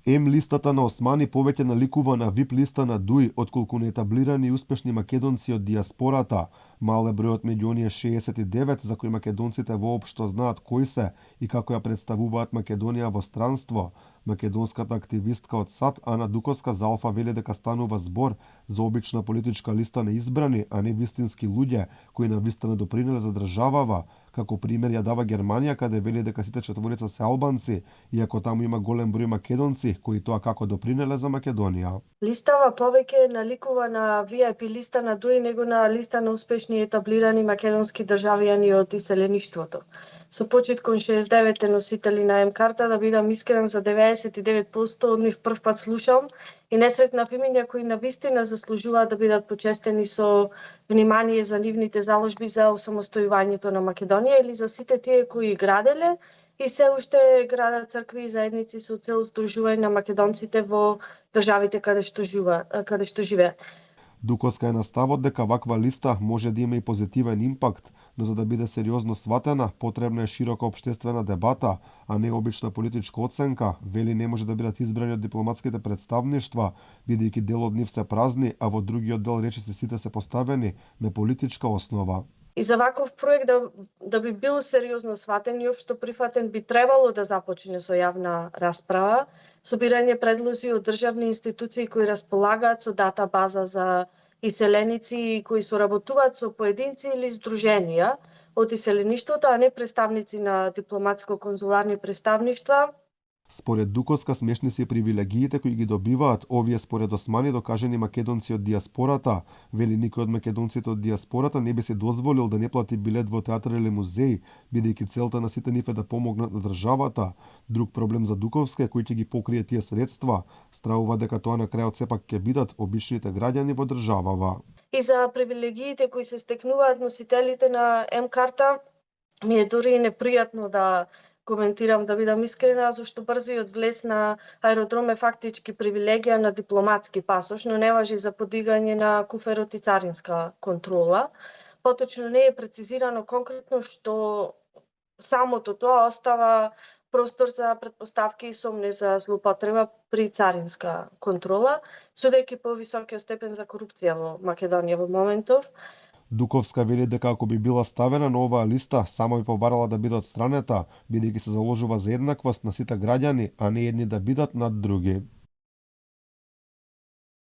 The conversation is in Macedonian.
М листата на Османи повеќе наликува на VIP листа на ДУИ отколку на етаблирани и успешни македонци од диаспората. Мал е бројот меѓу оние 69 за кои македонците воопшто знаат кои се и како ја представуваат Македонија во странство. Македонската активистка од САД Ана Дуковска за Алфа вели дека станува збор за обична политичка листа на избрани, а не вистински луѓе кои навистина допринеле за државава. Како пример ја дава Германија, каде вели дека сите четворица се албанци, иако таму има голем број македонци кои тоа како допринеле за Македонија. Листава повеќе наликува на VIP листа на ДУИ него на листа на успешни етаблирани македонски државјани од иселеништвото. Со почит кон 69 носители на М-карта, да бидам искрен, за 99% од нив првпат слушам и несретнав имиња кои навистина заслужуваат да бидат почестени со внимание за нивните заложби за осамостојувањето на Македонија или за сите тие кои граделе и се уште градат цркви и заедници со цел здружување на македонците во државите каде што живеат. Дуковска е на ставот дека ваква листа може да има и позитивен импакт, но за да биде сериозно сватена, потребна е широка општествена дебата, а не обична политичка оценка. Вели не може да бидат избрани од дипломатските представништва, бидејќи дел од нив се празни, а во другиот дел речиси сите се поставени на политичка основа. И за ваков проект да би бил сериозно сватен и општо прифатен, би требало да започне со јавна расправа, собирање предлози од државни институции кои располагаат со дата база за иселеници и кои соработуваат со поединци или здруженија од иселеништвото, а не представници на дипломатско-конзуларни представништва. Според Дуковска смешни се привилегиите кои ги добиваат овие според Османи докажени македонци од диаспората. Вели никој од македонците од диаспората не би се дозволил да не плати билет во театар или музеј, бидејќи целта на сите нив е да помогнат на државата. Друг проблем за Дуковска е кој ќе ги покрие тие средства. Стравува дека тоа на крајот сепак ќе бидат обичните граѓани во државава. И за привилегиите кои се стекнуваат носителите на М-карта, ми е дури и непријатно да коментирам, да бидам искрена, зашто брзиот влез на аеродром е фактички привилегија на дипломатски пасош, но не важи за подигање на куферот и царинска контрола. Поточно не е прецизирано конкретно што самото тоа остава простор за претпоставки и сомне за злоупотреба при царинска контрола, судејќи по високиот степен за корупција во Македонија во моментов. Дуковска вели дека ако би била ставена на оваа листа, само би побарала да биде одстранета, бидејќи се заложува за еднаквост на сите граѓани, а не едни да бидат над други.